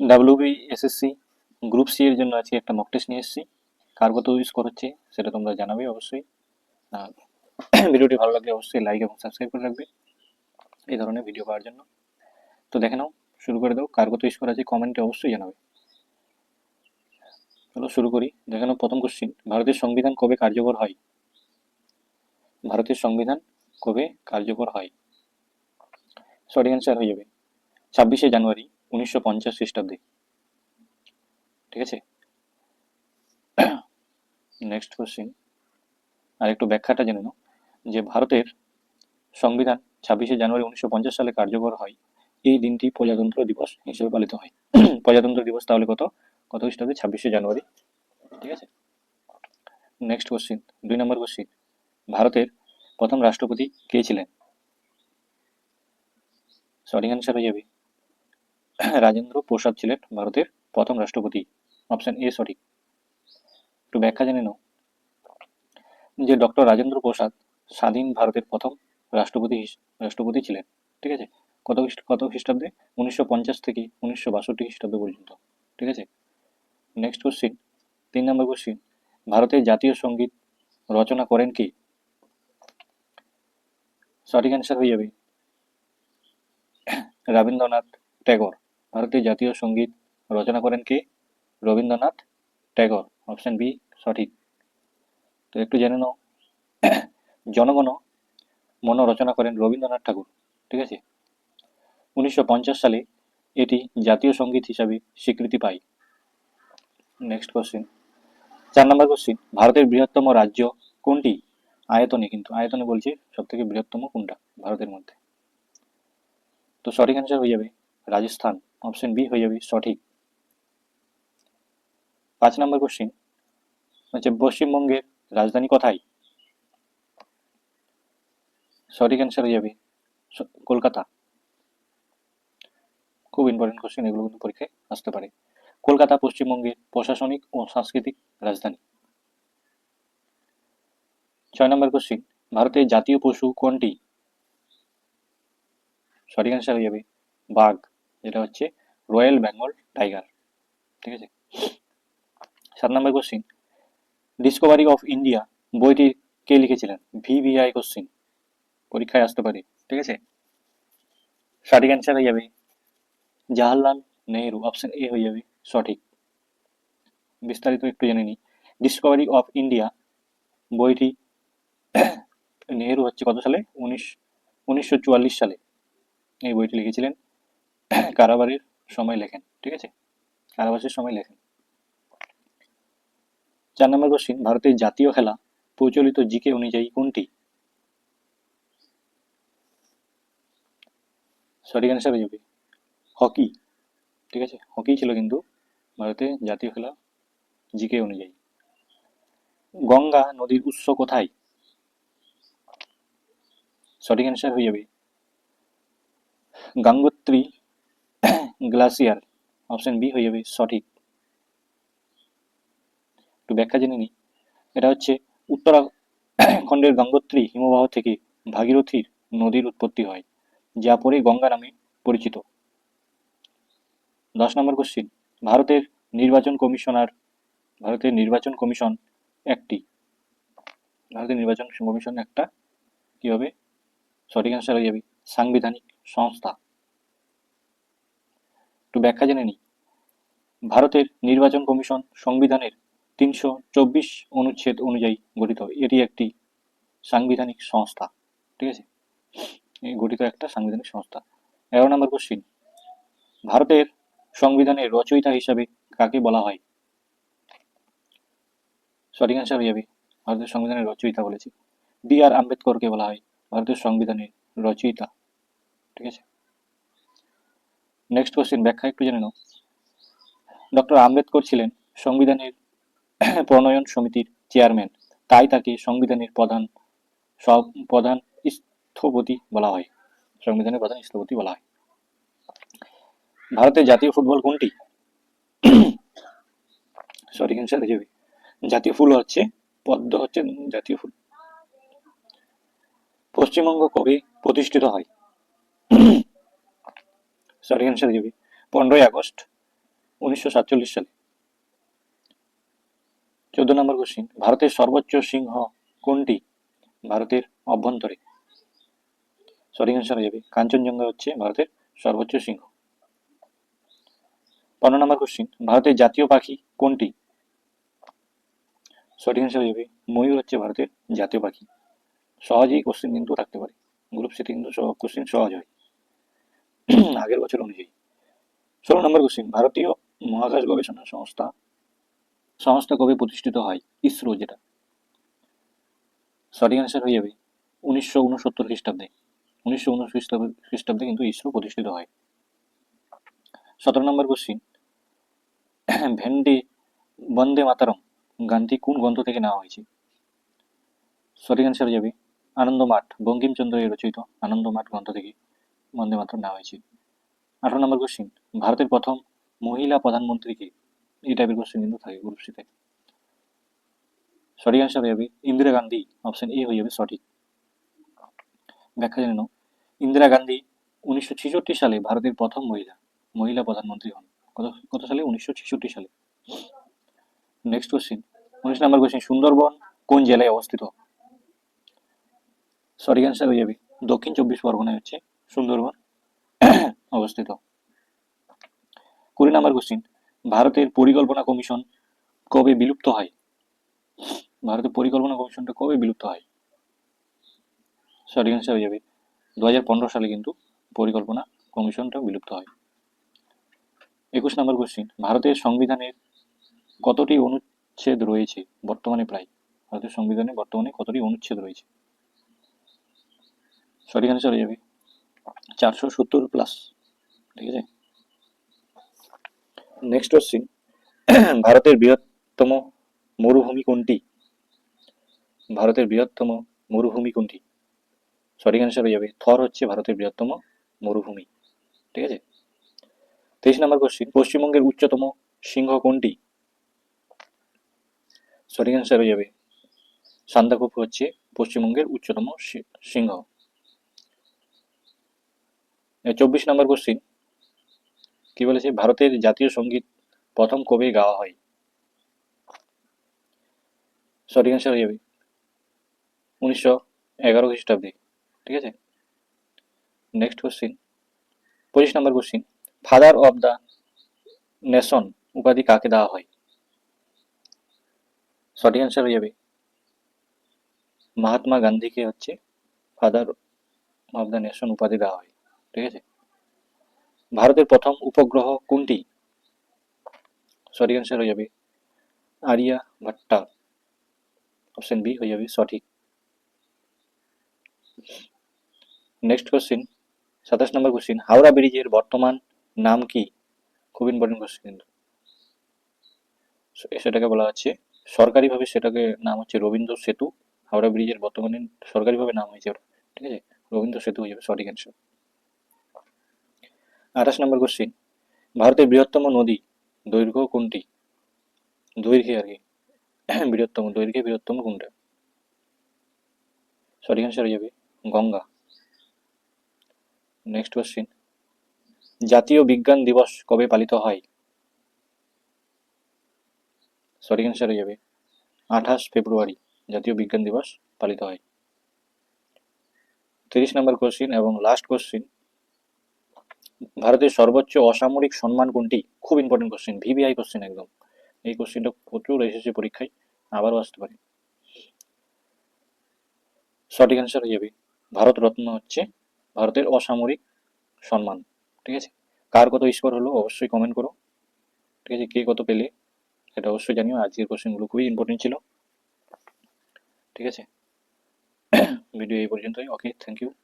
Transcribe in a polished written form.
WBSSC group C এর জন্য আজকে একটা মক টেস্ট নিয়ে এসেছি। কার কত স্কোর হচ্ছে সেটা তোমরা জানাবে অবশ্যই। আর ভিডিওটি ভালো লাগলে অবশ্যই লাইক এবং সাবস্ক্রাইব করে রাখবে এই ধরনের ভিডিও পাওয়ার জন্য। তো দেখে নাও, শুরু করে দাও। কার কত স্কোর আছে কমেন্টে অবশ্যই জানাবে। চলো শুরু করি। দেখে নাও প্রথম কোশ্চিন, ভারতের সংবিধান কবে কার্যকর হয়? ভারতের সংবিধান কবে কার্যকর হয়? সঠিক অ্যান্সার হয়ে যাবে 26শে জানুয়ারি 1950 খ্রিস্টাব্দে। ঠিক আছে, নেক্সট কোশ্চিন। আর একটু ব্যাখ্যাটা জেনে নাও যে ভারতের সংবিধান 26শে জানুয়ারি 1950 সালে কার্যকর হয়। এই দিনটি প্রজাতন্ত্র দিবস হিসেবে পালিত হয়। প্রজাতন্ত্র দিবস তাহলে কত কত খ্রিস্টাব্দে? 26শে জানুয়ারি। ঠিক আছে, নেক্সট কোশ্চিন, 2 নম্বর কোশ্চিন। ভারতের প্রথম রাষ্ট্রপতি কে ছিলেন? সঠিক অ্যান্সার হয়ে যাবে রাজেন্দ্র প্রসাদ ছিলেন ভারতের প্রথম রাষ্ট্রপতি। অপশন এ সঠিক। একটু ব্যাখ্যা জেনে নাও যে ডক্টর রাজেন্দ্র প্রসাদ স্বাধীন ভারতের প্রথম রাষ্ট্রপতি ছিলেন। ঠিক আছে, কত খ্রিস্টাব্দে? 1950 থেকে 1962 খ্রিস্টাব্দ পর্যন্ত। ঠিক আছে, নেক্সট কোশ্চিন, 3 নম্বর কোশ্চিন। ভারতের জাতীয় সঙ্গীত রচনা করেন কে? সঠিক অ্যান্সার হয়ে যাবে রবীন্দ্রনাথ ট্যাগর। ভারতের জাতীয় সঙ্গীত রচনা করেন কে? রবীন্দ্রনাথ ট্যাগর। অপশন বি সঠিক। তো একটু জেনে নাও, জনগণ মন রচনা করেন রবীন্দ্রনাথ ঠাকুর। ঠিক আছে, 1950 সালে এটি জাতীয় সঙ্গীত হিসাবে স্বীকৃতি পায়। নেক্সট কোশ্চিন, 4 নম্বর কোশ্চিন। ভারতের বৃহত্তম রাজ্য কোনটি? আয়তনে, কিন্তু আয়তনে বলছি সব থেকে বৃহত্তম কোনটা ভারতের মধ্যে? তো সঠিক অ্যান্সার হয়ে যাবে রাজস্থান। অপশন বি হয়ে যাবে সঠিক। 5 নম্বর কোশ্চিন হচ্ছে পশ্চিমবঙ্গের রাজধানী কোথায়? সঠিক অ্যান্সার হয়ে যাবে কলকাতা। খুব ইম্পর্টেন্ট কোশ্চেন, এগুলো কিন্তু পরীক্ষায় আসতে পারে। কলকাতা পশ্চিমবঙ্গের প্রশাসনিক ও সাংস্কৃতিক রাজধানী। 6 নম্বর কোশ্চিন, ভারতের জাতীয় পশু কোনটি? সঠিক অ্যান্সার হয়ে যাবে বাঘ, যেটা হচ্ছে রয়্যাল বেঙ্গল টাইগার। ঠিক আছে, 7 নম্বর কোশ্চিন, ডিসকভারি অফ ইন্ডিয়া বইটি কে লিখেছিলেন? ভিভিআই কোশ্চিন, পরীক্ষায় আসতে পারে। ঠিক আছে, সঠিক অ্যান্সার হয়ে যাবে জওহরলাল নেহেরু। অপশন এ হয়ে যাবে সঠিক। বিস্তারিত একটু জেনে নিই। ডিসকভারি অফ ইন্ডিয়া বইটি নেহেরু হচ্ছে কত সালে? 1944 সালে এই বইটি লিখেছিলেন। কারাবারের সময় লেখেন। ঠিক আছে, কারাবাসের সময় লেখেন। 4 নম্বর কোশ্চিন, ভারতের জাতীয় খেলা প্রচলিত জিকে অনুযায়ী কোনটি? সঠিক অ্যান্সার হয়ে যাবে হকি। ঠিক আছে, হকি ছিল কিন্তু ভারতের জাতীয় খেলা জিকে অনুযায়ী। গঙ্গা নদীর উৎস কোথায়? সঠিক অ্যান্সার হয়ে যাবে গঙ্গোত্রী গ্লাসিয়ার। অপশন বি হয়ে যাবে সঠিক। একটু ব্যাখ্যা জেনে নিই। এটা হচ্ছে উত্তরাখণ্ডের গঙ্গোত্রী হিমবাহ থেকে ভাগীরথীর নদীর উৎপত্তি হয়, যা পরে গঙ্গা নামে পরিচিত। 10 নম্বর কোশ্চিন, ভারতের নির্বাচন কমিশনার ভারতের নির্বাচন কমিশন একটি ভারতের নির্বাচন কমিশন একটা কি হবে? সঠিক অ্যান্সার হয়ে যাবে সাংবিধানিক সংস্থা। একটু ব্যাখ্যা জেনে নিই। ভারতের নির্বাচন কমিশন সংবিধানের 324 অনুচ্ছেদ অনুযায়ী গঠিত। এটি একটি সাংবিধানিক সংস্থা। ঠিক আছে, এই গঠিত একটা সাংবিধানিক সংস্থা। 11 নম্বর কোশ্চিন, ভারতের সংবিধানের রচয়িতা হিসাবে কাকে বলা হয়? সঠিক অ্যান্সার হয়ে যাবে ভারতের সংবিধানের রচয়িতা বলেছি বি আর আম্বেদকরকে বলা হয় ভারতের সংবিধানের রচয়িতা। ঠিক আছে, নেক্সট কোশ্চিন, ব্যাখ্যা একটু জেনে নাও। ডক্টর আম্বেদকর ছিলেন সংবিধানের প্রণয়ন সমিতির চেয়ারম্যান, তাই তাকে সংবিধানের প্রধান স্থপতি বলা হয়। সংবিধানের প্রধান স্থপতি বলা হয়। ভারতের জাতীয় ফুটবল কোনটি? সঠিক অ্যান্সার হয়ে যাবে জাতীয় ফুল হচ্ছে পদ্ম, হচ্ছে জাতীয় ফুল। পশ্চিমবঙ্গ কবে প্রতিষ্ঠিত হয়? সঠিক অ্যান্সার হয়ে যাবে 15ই আগস্ট 1947 সালে। 14 নম্বর কোশ্চিন, ভারতের সর্বোচ্চ সিংহ কোনটি ভারতের অভ্যন্তরে? সঠিক অ্যান্সার হয়ে যাবে কাঞ্চনজঙ্ঘা হচ্ছে ভারতের সর্বোচ্চ সিংহ। 15 নম্বর কোশ্চিন, ভারতের জাতীয় পাখি কোনটি? সঠিক অ্যান্সার হয়ে যাবে ময়ূর হচ্ছে ভারতের জাতীয় পাখি। সহজেই কোশ্চিন কিন্তু থাকতে পারে, গ্রুপ সিতে কিন্তু সব কোশ্চিন সহজ হয় আগের বছর অনুযায়ী। 16 নম্বর কোশ্চিন, ভারতীয় মহাকাশ গবেষণা সংস্থা সংস্থা কবে প্রতিষ্ঠিত হয়? ইসরো যেটা। সঠিক অ্যান্সার হয়ে যাবে 1969 খ্রিস্টাব্দে। 1969 খ্রিস্টাব্দে কিন্তু ইসরো প্রতিষ্ঠিত হয়। 17 নম্বর কোশ্চিন, ভেন্ডে বন্দে মাতারম গানটি কোন গ্রন্থ থেকে নেওয়া হয়েছে? সঠিক অ্যান্সার হয়ে যাবে আনন্দমাঠ, বঙ্কিমচন্দ্র রচিত আনন্দমাঠ গ্রন্থ থেকে বন্দে মাতরম নেওয়া হয়েছে। 18 নম্বর কোশ্চিন, ভারতের প্রথম মহিলা প্রধানমন্ত্রী কে? এই টাইপের কোশ্চিন কিন্তু থাকে গ্রুপ সিতে। সঠিক অ্যান্সার হয়ে যাবে ইন্দিরা গান্ধী, অপশন এ হয়ে যাবে সঠিক। ব্যাখ্যা জেনে নাও। ইন্দিরা গান্ধী 1966 সালে ভারতের প্রথম মহিলা প্রধানমন্ত্রী হন। কত সালে? 1966 সালে। নেক্সট কোশ্চিন, 19 নম্বর কোশ্চিন, সুন্দরবন কোন জেলায় অবস্থিত? সঠিক অ্যান্সার হয়ে যাবে দক্ষিণ 24 পরগনায় হচ্ছে সুন্দরবন অবস্থিত। 20 নম্বর কোশ্চিন, ভারতের পরিকল্পনা কমিশন কবে বিলুপ্ত হয়? ভারতের পরিকল্পনা কমিশনটা কবে বিলুপ্ত হয়? সঠিক অ্যান্সার হয়ে যাবে 2015 সালে কিন্তু পরিকল্পনা কমিশনটা বিলুপ্ত হয়। 21 নম্বর কোশ্চিন, ভারতের সংবিধানের কতটি অনুচ্ছেদ রয়েছে বর্তমানে? ভারতের সংবিধানে বর্তমানে কতটি অনুচ্ছেদ রয়েছে? সঠিক অ্যান্সার হয়ে যাবে 470+। ঠিক আছে। নেক্সট কোশ্চিন, ভারতের বৃহত্তম মরুভূমি কোনটি? ভারতের বৃহত্তম মরুভূমি কোনটি? সঠিক অ্যান্সার হয়ে যাবে থর হচ্ছে ভারতের বৃহত্তম মরুভূমি। ঠিক আছে। 23 নম্বর কোশ্চিন, পশ্চিমবঙ্গের উচ্চতম সিংহ কোনটি? সঠিক অ্যান্সার হয়ে যাবে সান্দাকফু হচ্ছে পশ্চিমবঙ্গের উচ্চতম সিংহ। 24 নম্বর কোশ্চিন, কি বলেছে? ভারতের জাতীয় সঙ্গীত প্রথম কবে গাওয়া হয়? সঠিক অ্যান্সার হয়ে যাবে 1911 খ্রিস্টাব্দে। ঠিক আছে। Next question, 25 number question, father of the nation উপাধি কাকে দেওয়া হয়? সঠিক অ্যান্সার হয়ে যাবে মহাত্মা গান্ধীকে হচ্ছে ফাদার অফ দ্য নেশন উপাধি দেওয়া হয়। ঠিক আছে। ভারতের প্রথম উপগ্রহ কোনটি? সঠিক অ্যান্সার হয়ে যাবে আরিয়াভাট্টা, অপশন বি হয়ে যাবে সঠিক। নেক্সট কোশ্চিন, 27 নম্বর কোশ্চিন, হাওড়া ব্রিজের বর্তমান নাম কি? খুব ইম্পর্টেন্ট কোশ্চিন কিন্তু। সেটাকে বলা হচ্ছে সরকারিভাবে, সেটাকে নাম হচ্ছে রবীন্দ্র সেতু। হাওড়া ব্রিজের বর্তমানে সরকারিভাবে নাম হয়েছে ওটা। ঠিক আছে, রবীন্দ্র সেতু হয়ে যাবে সঠিক অ্যান্সার। 28 নম্বর কোশ্চিন, ভারতের বৃহত্তম নদী দৈর্ঘ্য কোনটি? দৈর্ঘ্যে আর কি দৈর্ঘ্যে বৃহত্তম কোনটা? সঠিক অ্যান্সার হয়ে যাবে গঙ্গা। নেক্সট কোশ্চিন, জাতীয় বিজ্ঞান দিবস কবে পালিত হয়? সঠিক অ্যান্সার হয়ে যাবে 28 ফেব্রুয়ারি জাতীয় বিজ্ঞান দিবস পালিত হয়। 30 নম্বর কোশ্চিন এবং লাস্ট কোশ্চিন, ভারতের সর্বোচ্চ অসামরিক সম্মান কোনটি? খুব ইম্পর্টেন্ট কোশ্চিন, ভিভিআই কোশ্চিন একদম। এই কোশ্চিনটা প্রচুর এসেছে পরীক্ষায়, আবারও আসতে পারে। সঠিক অ্যান্সার হয়ে যাবে ভারত রত্ন হচ্ছে ভারতের অসামরিক সম্মান। ঠিক আছে। কার কত স্কোর হলো অবশ্যই কমেন্ট করো। ঠিক আছে, কে কত পেলে সেটা অবশ্যই জানিও। আজকের কোশ্চেনগুলো খুবই ইম্পর্টেন্ট ছিল। ঠিক আছে, ভিডিও এই পর্যন্তই। ওকে, থ্যাংক ইউ।